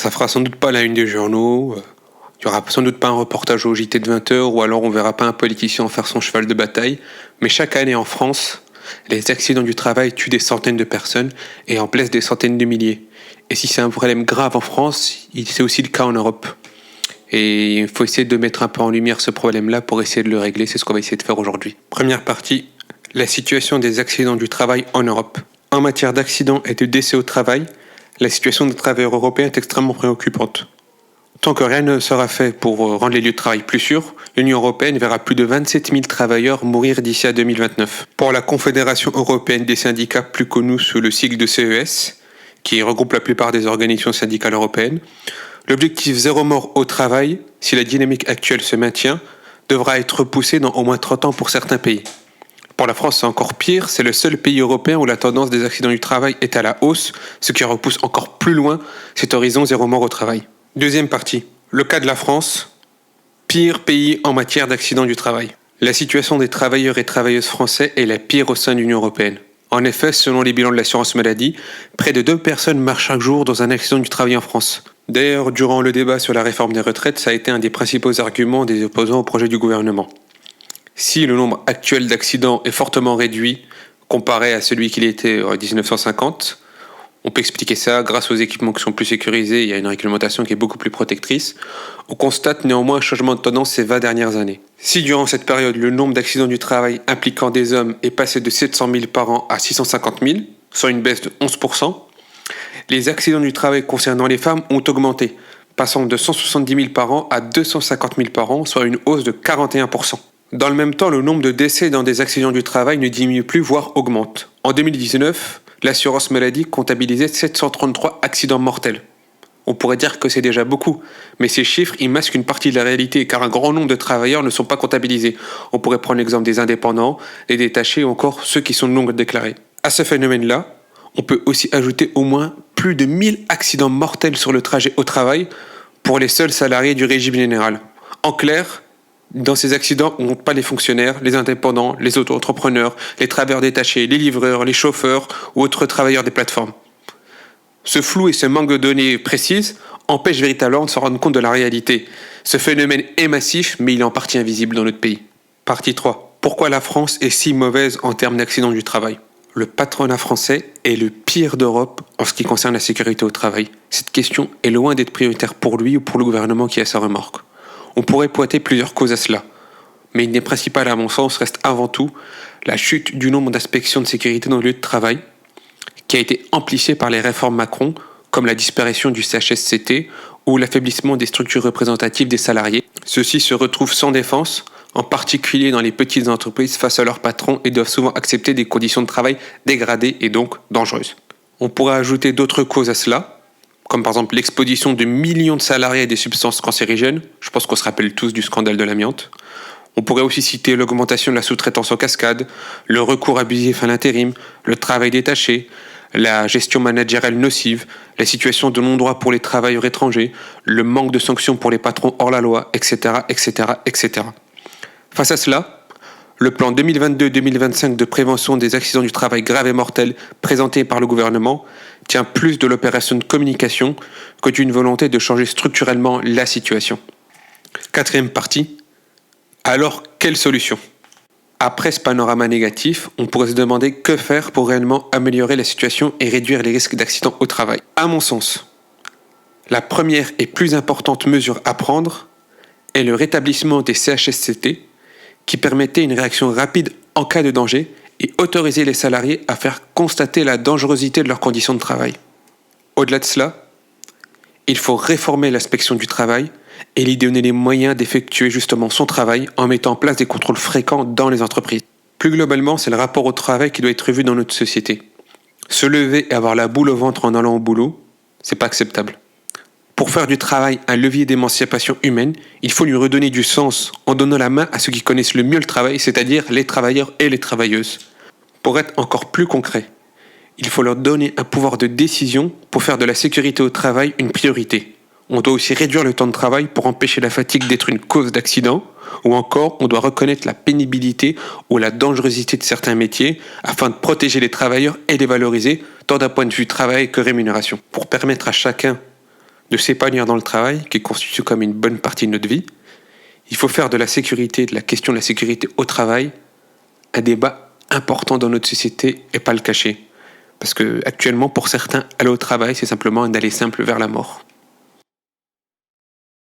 Ça fera sans doute pas la une des journaux, il y aura sans doute pas un reportage au JT de 20h, ou alors on verra pas un politicien en faire son cheval de bataille, mais chaque année en France, les accidents du travail tuent des centaines de personnes et en blessent des centaines de milliers. Et si c'est un problème grave en France, c'est aussi le cas en Europe. Et il faut essayer de mettre un peu en lumière ce problème-là pour essayer de le régler, c'est ce qu'on va essayer de faire aujourd'hui. Première partie, la situation des accidents du travail en Europe. En matière d'accidents et de décès au travail, la situation des travailleurs européens est extrêmement préoccupante. Tant que rien ne sera fait pour rendre les lieux de travail plus sûrs, l'Union européenne verra plus de 27 000 travailleurs mourir d'ici à 2029. Pour la Confédération européenne des syndicats, plus connue sous le sigle de CES, qui regroupe la plupart des organisations syndicales européennes, l'objectif zéro mort au travail, si la dynamique actuelle se maintient, devra être repoussé dans au moins 30 ans pour certains pays. Pour la France, c'est encore pire, c'est le seul pays européen où la tendance des accidents du travail est à la hausse, ce qui repousse encore plus loin cet horizon zéro mort au travail. Deuxième partie, le cas de la France, pire pays en matière d'accidents du travail. La situation des travailleurs et travailleuses français est la pire au sein de l'Union européenne. En effet, selon les bilans de l'assurance maladie, près de 2 personnes meurent chaque jour dans un accident du travail en France. D'ailleurs, durant le débat sur la réforme des retraites, ça a été un des principaux arguments des opposants au projet du gouvernement. Si le nombre actuel d'accidents est fortement réduit comparé à celui qu'il était en 1950, on peut expliquer ça grâce aux équipements qui sont plus sécurisés, il y a une réglementation qui est beaucoup plus protectrice. On constate néanmoins un changement de tendance ces 20 dernières années. Si durant cette période, le nombre d'accidents du travail impliquant des hommes est passé de 700 000 par an à 650 000, soit une baisse de 11%, les accidents du travail concernant les femmes ont augmenté, passant de 170 000 par an à 250 000 par an, soit une hausse de 41%. Dans le même temps, le nombre de décès dans des accidents du travail ne diminue plus, voire augmente. En 2019, l'assurance maladie comptabilisait 733 accidents mortels. On pourrait dire que c'est déjà beaucoup, mais ces chiffres, ils masquent une partie de la réalité, car un grand nombre de travailleurs ne sont pas comptabilisés. On pourrait prendre l'exemple des indépendants, les détachés ou encore ceux qui sont non déclarés. À ce phénomène-là, on peut aussi ajouter au moins plus de 1000 accidents mortels sur le trajet au travail pour les seuls salariés du régime général. En clair, dans ces accidents, on ne compte pas les fonctionnaires, les indépendants, les auto-entrepreneurs, les travailleurs détachés, les livreurs, les chauffeurs ou autres travailleurs des plateformes. Ce flou et ce manque de données précises empêchent véritablement de se rendre compte de la réalité. Ce phénomène est massif, mais il est en partie invisible dans notre pays. Partie 3. Pourquoi la France est si mauvaise en termes d'accidents du travail ? Le patronat français est le pire d'Europe en ce qui concerne la sécurité au travail. Cette question est loin d'être prioritaire pour lui ou pour le gouvernement qui a sa remorque. On pourrait pointer plusieurs causes à cela, mais une des principales à mon sens reste avant tout la chute du nombre d'inspections de sécurité dans le lieu de travail, qui a été amplifiée par les réformes Macron, comme la disparition du CHSCT ou l'affaiblissement des structures représentatives des salariés. Ceux-ci se retrouvent sans défense, en particulier dans les petites entreprises face à leurs patrons, et doivent souvent accepter des conditions de travail dégradées et donc dangereuses. On pourrait ajouter d'autres causes à cela, comme par exemple l'exposition de millions de salariés à des substances cancérigènes. Je pense qu'on se rappelle tous du scandale de l'amiante. On pourrait aussi citer l'augmentation de la sous-traitance en cascade, le recours abusif à l'intérim, le travail détaché, la gestion managériale nocive, la situation de non-droit pour les travailleurs étrangers, le manque de sanctions pour les patrons hors la loi, etc., etc., etc. Face à cela, le plan 2022-2025 de prévention des accidents du travail graves et mortels présenté par le gouvernement tient plus de l'opération de communication que d'une volonté de changer structurellement la situation. Quatrième partie. Alors, quelle solution ? Après ce panorama négatif, on pourrait se demander que faire pour réellement améliorer la situation et réduire les risques d'accidents au travail. À mon sens, la première et plus importante mesure à prendre est le rétablissement des CHSCT qui permettait une réaction rapide en cas de danger et autoriser les salariés à faire constater la dangerosité de leurs conditions de travail. Au-delà de cela, il faut réformer l'inspection du travail et lui donner les moyens d'effectuer justement son travail en mettant en place des contrôles fréquents dans les entreprises. Plus globalement, c'est le rapport au travail qui doit être revu dans notre société. Se lever et avoir la boule au ventre en allant au boulot, c'est pas acceptable. Pour faire du travail un levier d'émancipation humaine, il faut lui redonner du sens en donnant la main à ceux qui connaissent le mieux le travail, c'est-à-dire les travailleurs et les travailleuses. Pour être encore plus concret, il faut leur donner un pouvoir de décision pour faire de la sécurité au travail une priorité. On doit aussi réduire le temps de travail pour empêcher la fatigue d'être une cause d'accident, ou encore on doit reconnaître la pénibilité ou la dangerosité de certains métiers afin de protéger les travailleurs et les valoriser, tant d'un point de vue travail que rémunération. Pour permettre à chacun de s'épanouir dans le travail, qui constitue comme une bonne partie de notre vie. Il faut faire de la sécurité, de la question de la sécurité au travail, un débat important dans notre société et pas le cacher. Parce que actuellement, pour certains, aller au travail, c'est simplement un aller simple vers la mort.